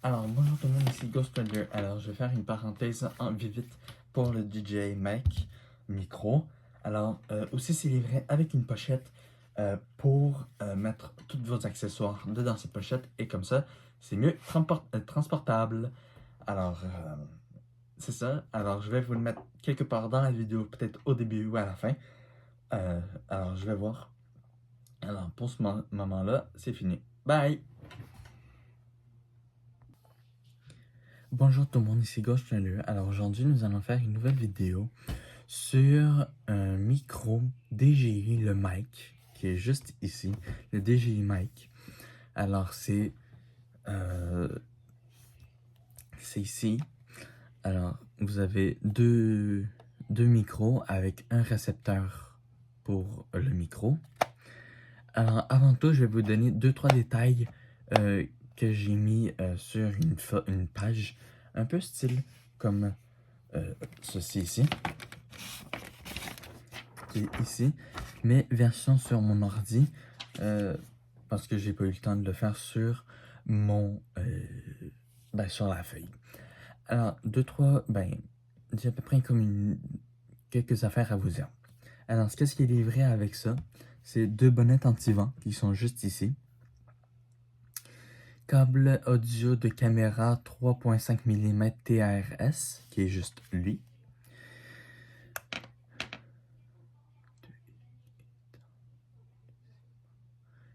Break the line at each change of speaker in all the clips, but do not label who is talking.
Alors, bonjour tout le monde, ici Ghost Rider. Alors, je vais faire une parenthèse en vite pour le DJI Mic micro. Alors, aussi, c'est livré avec une pochette pour mettre tous vos accessoires dedans cette pochette. Et comme ça, c'est mieux transportable. Alors, c'est ça. Alors, je vais vous le mettre quelque part dans la vidéo, peut-être au début ou à la fin. Alors, je vais voir. Alors, pour ce moment-là, c'est fini. Bye! Bonjour tout le monde, ici Ghost Rider. Alors aujourd'hui, nous allons faire une nouvelle vidéo sur un micro DJI, le mic, qui est juste ici, le DJI mic. Alors c'est ici. Alors vous avez deux micros avec un récepteur pour le micro. Alors avant tout, je vais vous donner 2-3 détails que j'ai mis sur une page un peu style comme ceci ici, qui est ici, mais version sur mon ordi, parce que j'ai pas eu le temps de le faire sur mon, sur la feuille. Alors, j'ai à peu près comme quelques affaires à vous dire. Alors, qu'est-ce qui est livré avec ça? C'est 2 bonnettes anti-vent qui sont juste ici. Câble audio de caméra 3.5 mm TRS, qui est juste lui.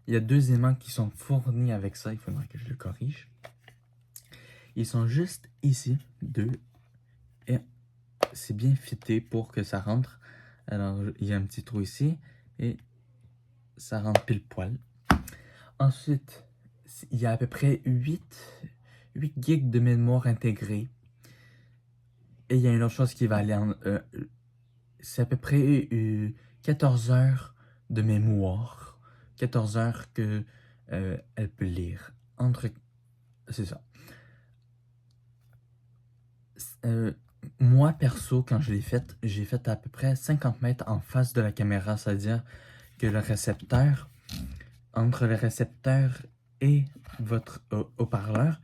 Il y a 2 aimants qui sont fournis avec ça, il faudra que je le corrige. Ils sont juste ici, 2, et c'est bien fité pour que ça rentre. Alors, il y a un petit trou ici, et ça rentre pile poil. Ensuite, il y a à peu près 8 gigs de mémoire intégrée. Et il y a une autre chose qui va aller en... c'est à peu près 14 heures de mémoire. 14 heures que elle peut lire. C'est ça. Moi, perso, quand je l'ai faite, j'ai fait à peu près 50 mètres en face de la caméra. C'est-à-dire que le récepteur, entre le récepteur et votre haut-parleur,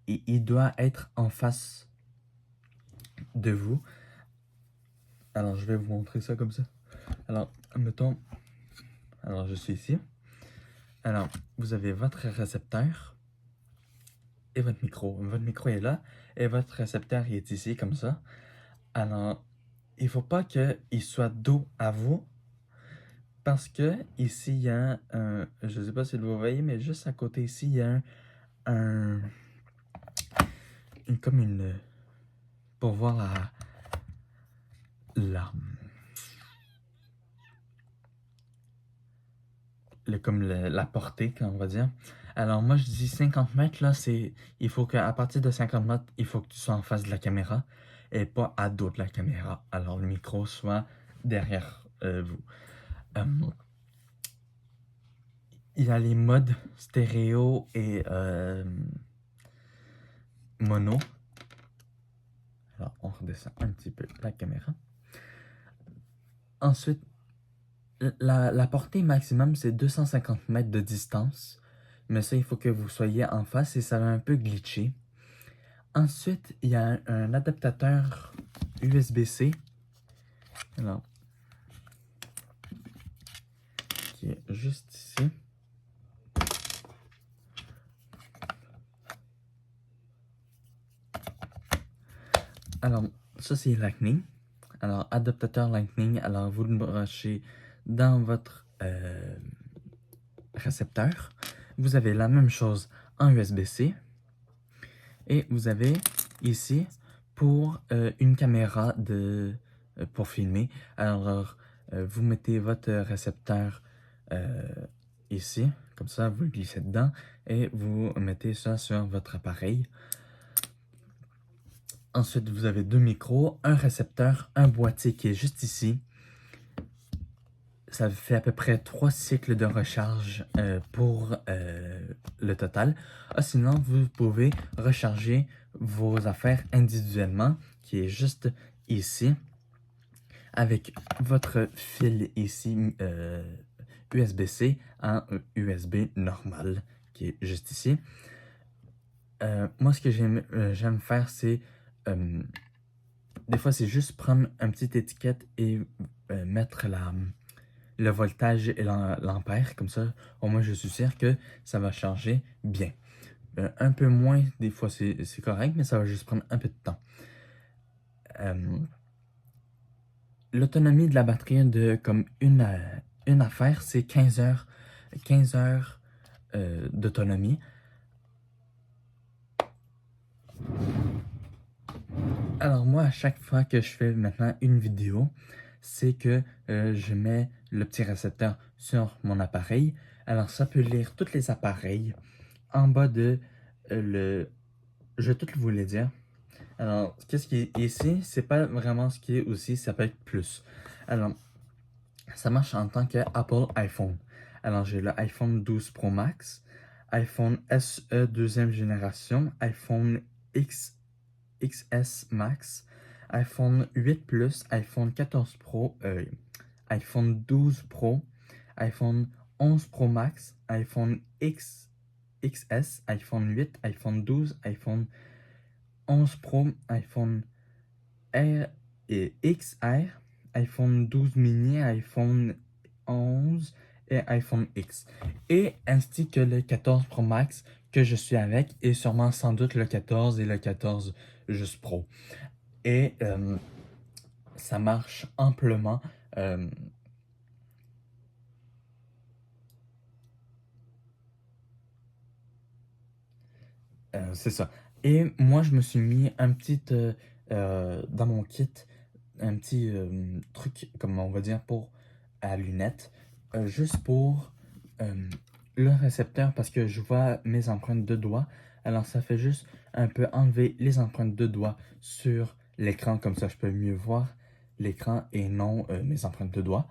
il doit être en face de vous. Alors, je vais vous montrer ça comme ça. Alors, mettons... Alors, je suis ici. Alors, vous avez votre récepteur et votre micro. Votre micro est là et votre récepteur est ici, comme ça. Alors, il ne faut pas qu'il soit dos à vous parce que ici, il y a un... Je ne sais pas si vous voyez, mais juste à côté ici, il y a comme une... Pour voir la portée, on va dire. Alors moi je dis 50 mètres là, il faut qu'à partir de 50 mètres, il faut que tu sois en face de la caméra et pas à dos de la caméra. Alors le micro soit derrière vous. Il y a les modes stéréo et mono. Alors on redescend un petit peu la caméra. Ensuite, la portée maximum c'est 250 mètres de distance. Mais ça, il faut que vous soyez en face et ça va un peu glitcher. Ensuite, il y a un adaptateur USB-C. Alors, qui est juste ici. Alors, ça c'est Lightning. Alors, adaptateur Lightning. Alors, vous le branchez dans votre récepteur. Vous avez la même chose en USB-C. Et vous avez ici pour une caméra pour filmer. Alors, vous mettez votre récepteur ici, comme ça, vous le glissez dedans et vous mettez ça sur votre appareil. Ensuite, vous avez 2 micros, un récepteur, un boîtier qui est juste ici. Ça fait à peu près 3 cycles de recharge pour le total. Sinon, vous pouvez recharger vos affaires individuellement, qui est juste ici, avec votre fil ici USB-C en USB normal, qui est juste ici. moi, ce que j'aime faire, c'est... des fois, c'est juste prendre une petite étiquette et mettre le voltage et l'ampère. Comme ça, au moins, je suis sûr que ça va charger bien. Un peu moins, des fois, c'est correct, mais ça va juste prendre un peu de temps. L'autonomie de la batterie de comme une affaire, c'est 15 heures, 15 heures d'autonomie. Alors moi, à chaque fois que je fais maintenant une vidéo, c'est que je mets le petit récepteur sur mon appareil. Alors ça peut lire tous les appareils en bas de le... Je vais tout vous le dire. Alors, qu'est-ce qui est ici? C'est pas vraiment ce qui est aussi, ça peut être plus. Alors, ça marche en tant qu'Apple iPhone. Alors, j'ai le iPhone 12 Pro Max, iPhone SE deuxième génération, iPhone XS Max, iPhone 8 Plus, iPhone 14 Pro, iPhone 12 Pro, iPhone 11 Pro Max, iPhone XS, iPhone 8, iPhone 12, iPhone 11 Pro, iPhone R et XR, iPhone 12 mini, iPhone 11 et iPhone X. Et ainsi que le 14 Pro Max que je suis avec et sûrement sans doute le 14 et le 14 juste Pro. Et ça marche amplement. C'est ça. Et moi, je me suis mis un petit, dans mon kit, un petit truc, comme on va dire, pour à lunettes, juste pour le récepteur, parce que je vois mes empreintes de doigts. Alors, ça fait juste un peu enlever les empreintes de doigts sur l'écran, comme ça, je peux mieux voir l'écran et non mes empreintes de doigts.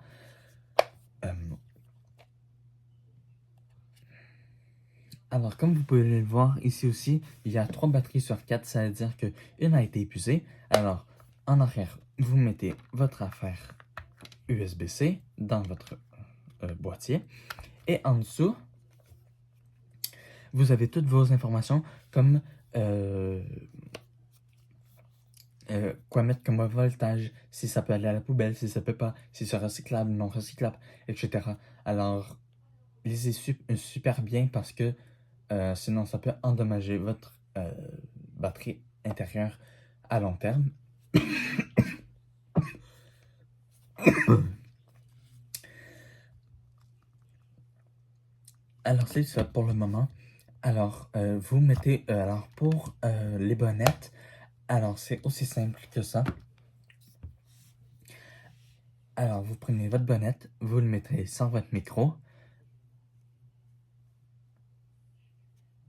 Alors, comme vous pouvez le voir ici aussi, il y a 3 batteries sur 4, ça veut dire qu'une a été épuisée. Alors, en arrière, vous mettez votre affaire USB-C dans votre boîtier. Et en dessous, vous avez toutes vos informations comme quoi mettre comme voltage, si ça peut aller à la poubelle, si ça peut pas, si c'est recyclable, non recyclable, etc. Alors, lisez super bien parce que sinon ça peut endommager votre batterie intérieure à long terme. Alors, c'est ça pour le moment. Alors, vous mettez, alors pour les bonnettes, alors c'est aussi simple que ça. Alors, vous prenez votre bonnette, vous le mettrez sans votre micro,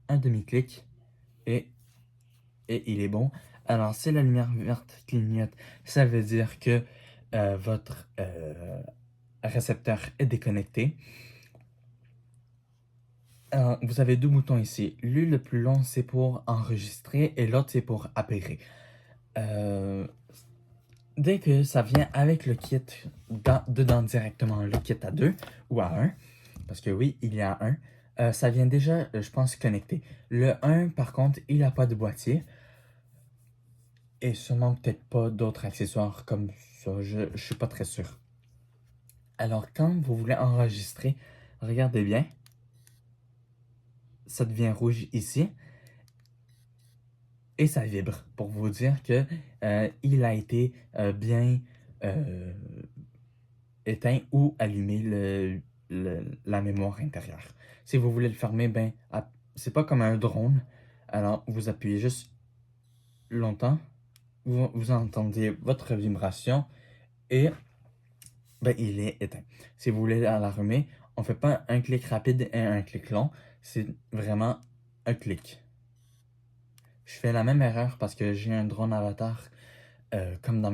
un demi-clic, et, et il est bon. Alors, si la lumière verte clignote, ça veut dire que votre récepteur est déconnecté. Alors, vous avez 2 boutons ici. Lui, le plus long, c'est pour enregistrer, et l'autre, c'est pour apairer. Dès que ça vient avec le kit dedans directement, le kit à 2 ou à 1, parce que oui, il y a un, ça vient déjà, je pense, connecté. Le 1, par contre, il n'a pas de boîtier et sûrement peut-être pas d'autres accessoires comme ça, je suis pas très sûr. Alors, quand vous voulez enregistrer, regardez bien, ça devient rouge ici et ça vibre pour vous dire que il a été bien éteint ou allumé la mémoire intérieure. Si vous voulez le fermer, ben, c'est pas comme un drone. Alors, vous appuyez juste longtemps, vous entendez votre vibration et ben, il est éteint. Si vous voulez l'allumer, on fait pas un clic rapide et un clic long, c'est vraiment un clic. Je fais la même erreur parce que j'ai un drone avatar comme dans,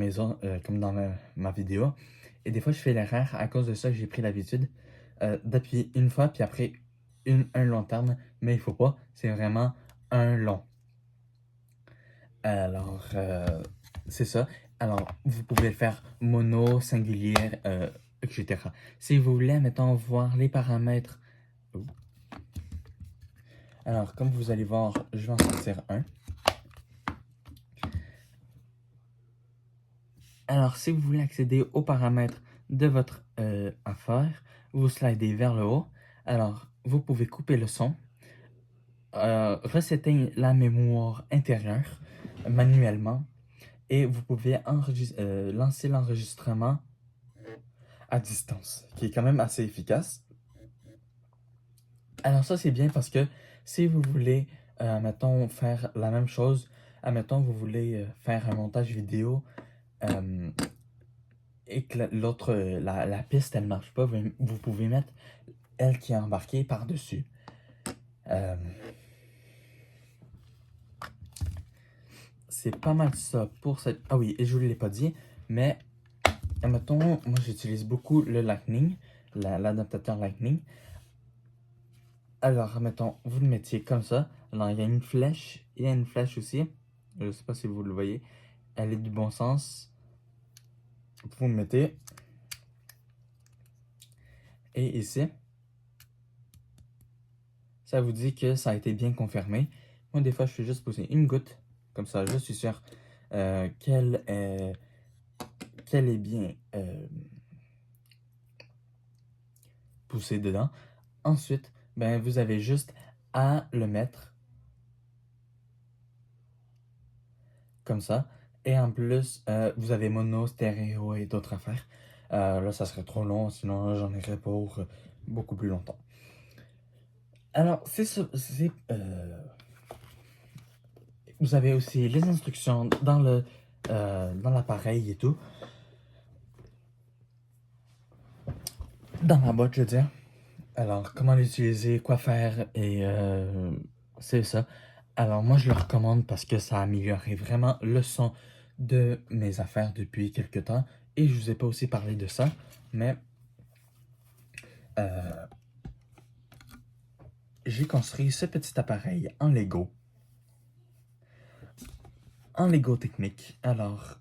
comme dans ma vidéo. Et des fois, je fais l'erreur à cause de ça que j'ai pris l'habitude d'appuyer une fois, puis après un long terme. Mais il faut pas, c'est vraiment un long. Alors, c'est ça. Alors, vous pouvez le faire mono, singulier, etc. Si vous voulez, mettons, voir les paramètres Alors, comme vous allez voir, je vais en sortir un. Alors, si vous voulez accéder aux paramètres de votre affaire, vous slidez vers le haut. Alors, vous pouvez couper le son, resetter la mémoire intérieure manuellement et vous pouvez lancer l'enregistrement à distance, qui est quand même assez efficace. Alors ça, c'est bien parce que si vous voulez, mettons, faire la même chose, admettons, vous voulez faire un montage vidéo et que la piste, elle marche pas, vous pouvez mettre elle qui est embarquée par-dessus. C'est pas mal ça pour cette... Ah oui, et je vous l'ai pas dit, mais admettons, moi j'utilise beaucoup le Lightning, l'adaptateur Lightning. Alors, admettons, vous le mettiez comme ça. Alors, il y a une flèche aussi. Je sais pas si vous le voyez. Elle est du bon sens. Vous le mettez. Et ici, ça vous dit que ça a été bien confirmé. Moi, des fois, je fais juste poser une goutte. Comme ça, je suis sûr qu'elle est bien poussée dedans. Ensuite, ben, vous avez juste à le mettre comme ça. Et en plus, vous avez mono, stéréo et d'autres affaires. Là, ça serait trop long, sinon j'en aurais pour beaucoup plus longtemps. Alors, vous avez aussi les instructions dans l'appareil et tout. Dans la boîte, je veux dire. Alors, comment l'utiliser, quoi faire, et c'est ça. Alors, moi, je le recommande parce que ça a amélioré vraiment le son de mes affaires depuis quelques temps. Et je vous ai pas aussi parlé de ça, mais j'ai construit ce petit appareil en Lego. En Lego Technique. Alors,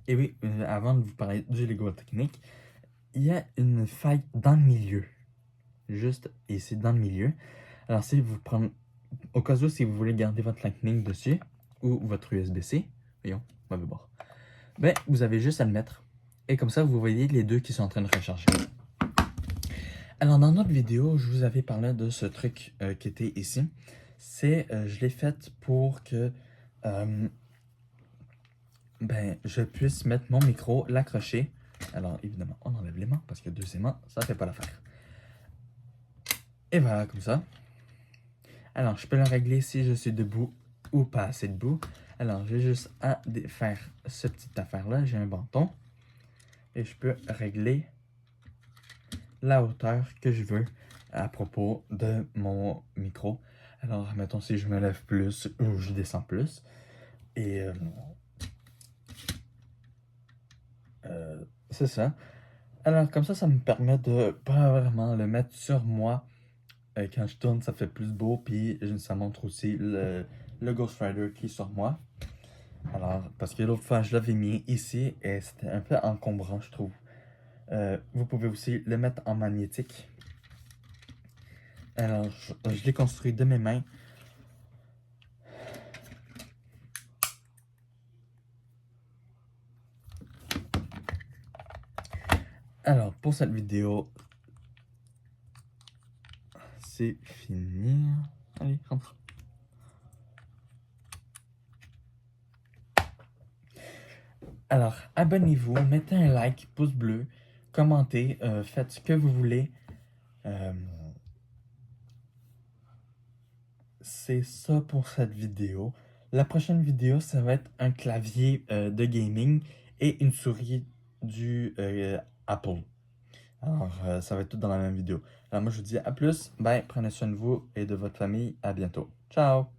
et oui, avant de vous parler du Lego Technique, il y a une faille dans le milieu. Juste ici, dans le milieu. Alors, si vous prenez, au cas où, si vous voulez garder votre Lightning dessus, ou votre USB-C, voyons, on va voir. Ben, vous avez juste à le mettre. Et comme ça, vous voyez les deux qui sont en train de recharger. Alors, dans notre vidéo, je vous avais parlé de ce truc qui était ici. Je l'ai fait pour que je puisse mettre mon micro, l'accrocher. Alors, évidemment, on enlève les mains parce que deux aimants, ça fait pas l'affaire. Et voilà, comme ça. Alors, je peux le régler si je suis debout ou pas assez debout. Alors, j'ai juste à faire cette petite affaire-là. J'ai un bâton. Et je peux régler la hauteur que je veux à propos de mon micro. Alors, mettons si je me lève plus ou je descends plus. Et c'est ça. Alors, comme ça me permet de pas vraiment le mettre sur moi. Quand je tourne, ça fait plus beau. Puis, ça montre aussi le Ghost Rider qui est sur moi. Alors, parce que l'autre fois, je l'avais mis ici et c'était un peu encombrant, je trouve. Vous pouvez aussi le mettre en magnétique. Alors, je l'ai construit de mes mains. Alors, pour cette vidéo, c'est fini. Allez, rentre. Alors, abonnez-vous, mettez un like, pouce bleu, commentez, faites ce que vous voulez. C'est ça pour cette vidéo. La prochaine vidéo, ça va être un clavier de gaming et une souris du Apple. Alors, ça va être tout dans la même vidéo. Alors, moi, je vous dis à plus. Bye, prenez soin de vous et de votre famille. À bientôt. Ciao!